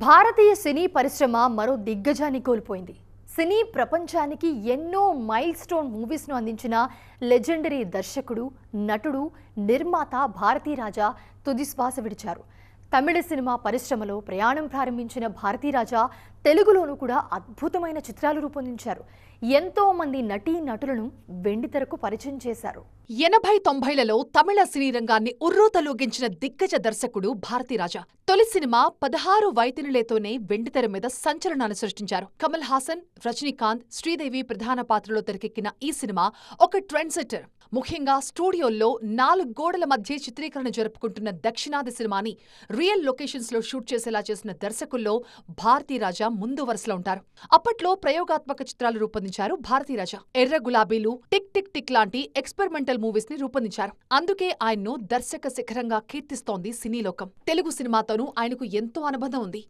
భారతీయ సినీ పరిశ్రమ మరో దిగ్గజాన్ని కోల్పోయింది. సినీ ప్రపంచానికి ఎన్నో మైల్ స్టోన్ మూవీస్ను అందించిన లెజెండరీ దర్శకుడు, నటుడు, నిర్మాత భారతీరాజా తుది శ్వాస విడిచారు. తమిళ సినిమా పరిశ్రమలో ప్రయాణం ప్రారంభించిన భారతీరాజా తెలుగులోనూ కూడా అద్భుతమైన చిత్రాలు రూపొందించారు. ఎంతో మంది నటీ నటులను వెండితెరకు పరిచయం చేశారు. 80-90లలో తమిళ సినీ రంగాన్ని ఉర్రూతలూగించిన దిగ్గజ దర్శకుడు భారతీరాజా. తొలి సినిమా 16 వైతినులేతోనే వెండితెర మీద సంచలనాలు సృష్టించారు. కమల్ హాసన్, రజనీకాంత్, శ్రీదేవి ప్రధాన పాత్రలో తెరకెక్కిన ఈ సినిమా ఒక ట్రెండ్ సెట్టర్. ముఖ్యంగా స్టూడియోల్లో 4 గోడల మధ్య చిత్రీకరణ జరుపుకుంటున్న దక్షిణాది సినిమాని రియల్ లొకేషన్స్ లో షూట్ చేసేలా చేసిన దర్శకుల్లో భారతీరాజా ముందు వరుసలో ఉంటారు. అప్పట్లో ప్రయోగాత్మక చిత్రాలు రూపొందించారు భారతీరాజా. ఎర్ర గులాబీలు, టిక్ టిక్ టిక్ లాంటి ఎక్స్పెరిమెంటల్ మూవీస్ ని రూపొందించారు. అందుకే ఆయన్ను దర్శక శిఖరంగా కీర్తిస్తోంది సినీ లోకం. తెలుగు సినిమాతోనూ ఆయనకు ఎంతో అనుబంధం ఉంది.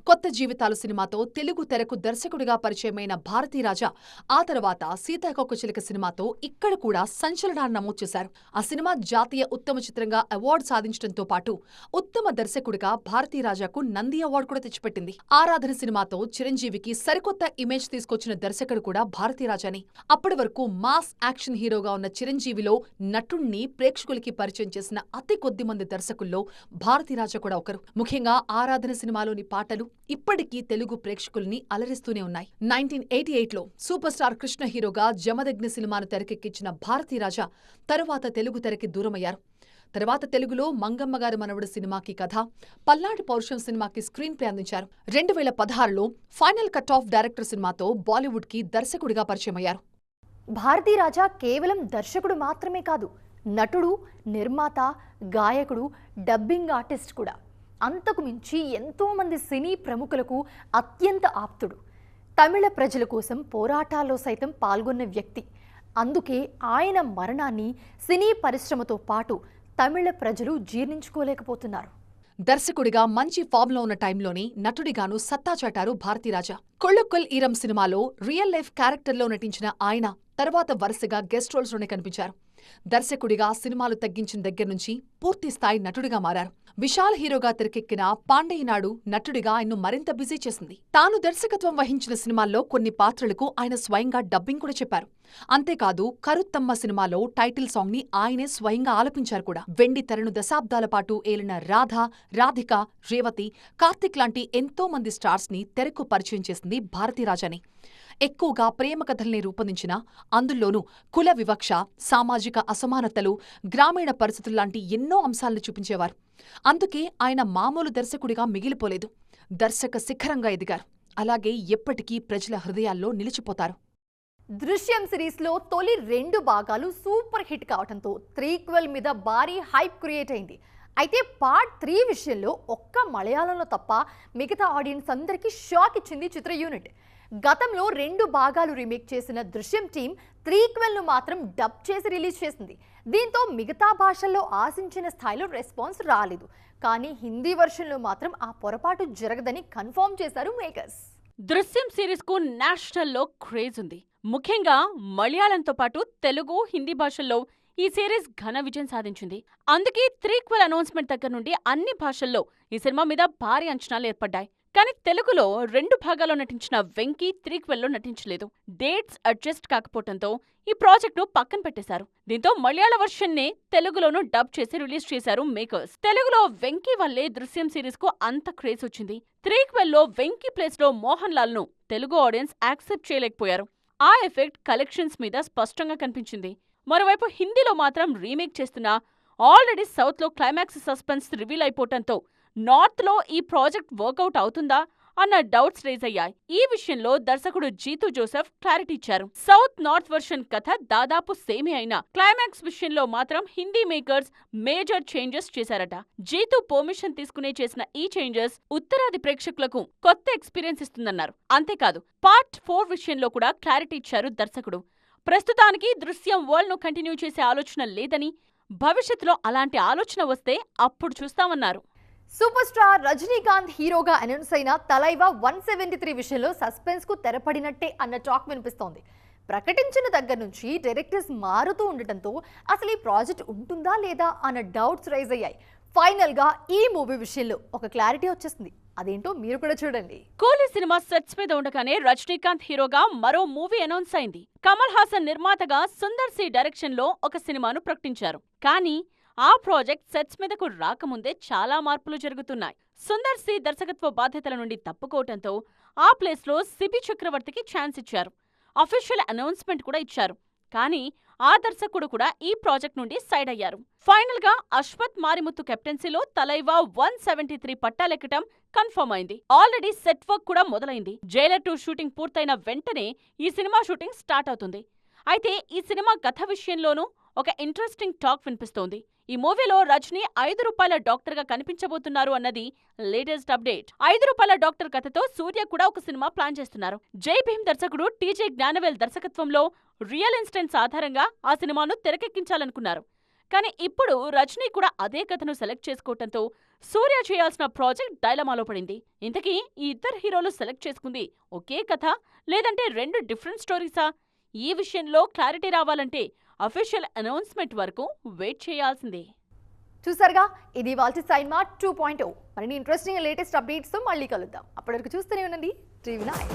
కొత్త జీవితాలు సినిమాతో తెలుగు తెరకు దర్శకుడిగా పరిచయమైన భారతీరాజా ఆ తర్వాత సీతాకోకచిలుక సినిమాతో ఇక్కడ కూడా సంచలనాన్ని నమోదు చేశారు. ఆ సినిమా జాతీయ ఉత్తమ చిత్రంగా అవార్డు సాధించడంతో పాటు ఉత్తమ దర్శకుడిగా భారతీరాజాకు నంది అవార్డు కూడా తెచ్చిపెట్టింది. ఆరాధన సినిమాతో చిరంజీవికి సరికొత్త ఇమేజ్ తీసుకొచ్చిన దర్శకుడు కూడా భారతీరాజానే. అప్పటి వరకు మాస్ యాక్షన్ హీరోగా ఉన్న చిరంజీవిలో నటుణ్ణి ప్రేక్షకులకి పరిచయం చేసిన అతి కొద్ది మంది దర్శకుల్లో భారతీరాజా కూడా ఒకరు. ముఖ్యంగా ఆరాధన సినిమాలోని పాటలు ఇప్పటికీ తెలుగు ప్రేక్షకుల్ని అలరిస్తూనే ఉన్నాయి. 1988లో సూపర్ స్టార్ కృష్ణ హీరోగా జమదగ్ని సినిమాను తెరకెక్కించిన భారతీరాజా తరువాత తెలుగు తెరకి దూరమయ్యారు. తర్వాత తెలుగులో మంగమ్మగారి మనవడు సినిమాకి కథ, పల్నాటి పౌరుషం సినిమాకి స్క్రీన్ ప్లే అందించారు. 2016లో ఫైనల్ కట్ ఆఫ్ డైరెక్టర్ సినిమాతో బాలీవుడ్ కి దర్శకుడిగా పరిచయమయ్యారు. భారతీరాజా కేవలం దర్శకుడు మాత్రమే కాదు, నటుడు, నిర్మాత, గాయకుడు, డబ్బింగ్ ఆర్టిస్ట్ కూడా. అంతకు మించి ఎంతో మంది సినీ ప్రముఖులకు అత్యంత ఆప్తుడు. తమిళ ప్రజల కోసం పోరాటాల్లో సైతం పాల్గొన్న వ్యక్తి. అందుకే ఆయన మరణాన్ని సినీ పరిశ్రమతో పాటు తమిళ ప్రజలు జీర్ణించుకోలేకపోతున్నారు. దర్శకుడిగా మంచి ఫామ్లో ఉన్న టైంలోనే నటుడిగాను సత్తా చాటారు భారతీరాజా. కొళ్ళొక్కల్ ఈరం సినిమాలో రియల్ లైఫ్ క్యారెక్టర్లో నటించిన ఆయన తర్వాత వరుసగా గెస్ట్ రోల్స్లోనే కనిపించారు. దర్శకుడిగా సినిమాలు తగ్గించిన దగ్గర నుంచి పూర్తి స్థాయి నటుడిగా మారారు. విశాల్ హీరోగా తెరకెక్కిన పాండయ్యనాడు నటుడిగా ఆయన్ను మరింత బిజీ చేసింది. తాను దర్శకత్వం వహించిన సినిమాల్లో కొన్ని పాత్రలకు ఆయన స్వయంగా డబ్బింగ్ కూడా చెప్పారు. అంతేకాదు కరుత్తమ్మ సినిమాలో టైటిల్ సాంగ్ ని ఆయనే స్వయంగా ఆలపించారు కూడా. వెండి తెరను దశాబ్దాల పాటు ఏలిన రాధ, రాధిక, రేవతి, కార్తిక్ లాంటి ఎంతో మంది స్టార్స్ ని తెరకు పరిచయం చేసింది భారతీరాజానే. ఎక్కువగా ప్రేమ కథల్ని రూపొందించిన, అందులోనూ కుల వివక్ష, సామాజిక అసమానతలు, గ్రామీణ పరిస్థితుల్లాంటి ఎన్నో అంశాలను చూపించేవారు. అందుకే ఆయన మామూలు దర్శకుడిగా మిగిలిపోలేదు, దర్శక శిఖరంగా ఎదిగారు. అలాగే ఎప్పటికీ ప్రజల హృదయాల్లో నిలిచిపోతారు. దృశ్యం సిరీస్లో తొలి 2 భాగాలు సూపర్ హిట్ కావడంతో త్రీక్వెల్ మీద భారీ హైప్ క్రియేట్ అయింది. అయితే పార్ట్ 3 విషయంలో ఒక్క మలయాళంలో తప్ప మిగతా ఆడియన్స్ అందరికీ షాక్ ఇచ్చింది చిత్ర యూనిట్. గతంలో 2 భాగాలు రీమేక్ చేసిన దృశ్యం టీం త్రీక్వెల్ను మాత్రం డబ్ చేసి రిలీజ్ చేసింది. దీంతో మిగతా భాషల్లో ఆశించిన స్థాయిలో రెస్పాన్స్ రాలేదు. కానీ హిందీ వర్షన్లో మాత్రం ఆ పొరపాటు జరగదని కన్ఫర్మ్ చేశారు మేకర్స్. దృశ్యం సిరీస్ కు నేషనల్ లో క్రేజ్ ఉంది. ముఖ్యంగా మలయాళంతో పాటు తెలుగు, హిందీ భాషల్లో ఈ సిరీస్ ఘన విజయం సాధించింది. అందుకే త్రీక్వెల్ అనౌన్స్మెంట్ దగ్గర నుండి అన్ని భాషల్లో ఈ సినిమా మీద భారీ అంచనాలు ఏర్పడ్డాయి. కానీ తెలుగులో 2 భాగాల్లో నటించిన వెంకీ త్రీక్వెల్లో నటించలేదు. డేట్స్ అడ్జస్ట్ కాకపోవడంతో ఈ ప్రాజెక్ట్ ను పక్కన పెట్టేశారు. దీంతో మలయాళ వర్షన్ నే తెలుగులోనూ డబ్ చేసి రిలీజ్ చేశారు మేకర్స్. తెలుగులో వెంకీ వల్లే దృశ్యం సిరీస్ కు అంత క్రేజ్ వచ్చింది. త్రీక్వెల్లో వెంకీ ప్లేస్ లో మోహన్ లాల్ ను తెలుగు ఆడియన్స్ యాక్సెప్ట్ చేయలేకపోయారు. ఆ ఎఫెక్ట్ కలెక్షన్స్ మీద స్పష్టంగా కనిపించింది. మరోవైపు హిందీలో మాత్రం రీమేక్ చేస్తున్నా ఆల్రెడీ సౌత్ లో క్లైమాక్స్ సస్పెన్స్ రివీల్ అయిపోవడంతో నార్త్ లో ఈ ప్రాజెక్ట్ వర్కౌట్ అవుతుందా అన్న డౌట్స్ రేజ్ అయ్యాయి. ఈ విషయంలో దర్శకుడు జీతూ జోసెఫ్ క్లారిటీ ఇచ్చారు. సౌత్ నార్త్ వర్షన్ కథ దాదాపు సేమే అయినా క్లైమాక్స్ విషయంలో మాత్రం హిందీ మేకర్స్ మేజర్ చేంజెస్ చేశారట. జీతూ పర్మిషన్ తీసుకునే చేసిన ఈ చేంజెస్ ఉత్తరాది ప్రేక్షకులకు కొత్త ఎక్స్పీరియన్స్ ఇస్తుందన్నారు. అంతేకాదు పార్ట్ 4 విషయంలో కూడా క్లారిటీ ఇచ్చారు దర్శకుడు. ప్రస్తుతానికి దృశ్యం వరల్డ్ ను కంటిన్యూ చేసే ఆలోచన లేదని, భవిష్యత్తులో అలాంటి ఆలోచన వస్తే అప్పుడు చూస్తామన్నారు. సూపర్ స్టార్ రజనీకాంత్ హీరోగా అనౌన్స్ అయిన తలైవా 173 విషయంలో సస్పెన్స్ కు తెరపడినట్టే అన్న టాక్ వినిపిస్తోంది. ప్రకటించిన దగ్గర నుంచి డైరెక్టర్స్ మారుతూ ఉండటంతో అసలు ఈ ప్రాజెక్ట్ ఉంటుందా లేదా అన్న డౌట్స్ రైజ్ అయ్యాయి. ఫైనల్ గా ఈ మూవీ విషయంలో ఒక క్లారిటీ వచ్చేసింది. అదేంటో మీరు కూడా చూడండి. కూలీ సినిమా సెట్స్ మీద ఉండగానే రజనీకాంత్ హీరోగా మరో మూవీ అనౌన్స్ అయింది. కమల్ హాసన్ నిర్మాతగా సుందర్ సి డైరెక్షన్ లో ఒక సినిమాను ప్రకటించారు. కానీ ఆ ప్రాజెక్ట్ సెట్స్ మీదకు రాకముందే చాలా మార్పులు జరుగుతున్నాయి. సుందర్ సి దర్శకత్వ బాధ్యతల నుండి తప్పుకోవటంతో ఆ ప్లేస్లో సిబి చక్రవర్తికి ఛాన్స్ ఇచ్చారు. అఫీషియల్ అనౌన్స్మెంట్ కూడా ఇచ్చారు. కానీ ఆ దర్శకుడు కూడా ఈ ప్రాజెక్ట్ నుండి సైడ్ అయ్యారు. ఫైనల్ గా అశ్వత్ మారిముత్తు కెప్టెన్సీలో తలైవా 173 పట్టాలెక్కటం కన్ఫర్మ్ అయింది. ఆల్రెడీ సెట్ వర్క్ కూడా మొదలైంది. జైలర్ 2 షూటింగ్ పూర్తయిన వెంటనే ఈ సినిమా షూటింగ్ స్టార్ట్ అవుతుంది. అయితే ఈ సినిమా కథ విషయంలోనూ ఒక ఇంట్రెస్టింగ్ టాక్ వినిపిస్తోంది. ఈ మూవీలో రజనీ ₹5 డాక్టర్గా కనిపించబోతున్నారు అన్నది లేటెస్ట్ అప్డేట్. ₹5 డాక్టర్ కథతో సూర్య కూడా ఒక సినిమా ప్లాన్ చేస్తున్నారు. జై భీమ్ దర్శకుడు టీజే జ్ఞానవేల్ దర్శకత్వంలో రియల్ ఇన్సిడెంట్స్ ఆధారంగా ఆ సినిమాను తెరకెక్కించాలనుకున్నారు. కానీ ఇప్పుడు రజనీ కూడా అదే కథను సెలెక్ట్ చేసుకోవటంతో సూర్య చేయాల్సిన ప్రాజెక్ట్ డైలమాలో పడింది. ఇంతకీ ఈ ఇద్దరు హీరోలు సెలెక్ట్ చేసుకుంది ఒకే కథ లేదంటే 2 డిఫరెంట్ స్టోరీసా? ఈ విషయంలో క్లారిటీ రావాలంటే అఫీషియల్ అనౌన్స్మెంట్ వరకు వెయిట్ చేయాల్సిందే. చూసారుగా, ఇది వాల్టి సైన్మా 2.0. మరిన్ని ఇంట్రెస్టింగ్ లేటెస్ట్ అప్డేట్స్ తో మళ్ళీ కలుద్దాం. అప్పటివరకు చూస్తూనే ఉండండి టీవీ9.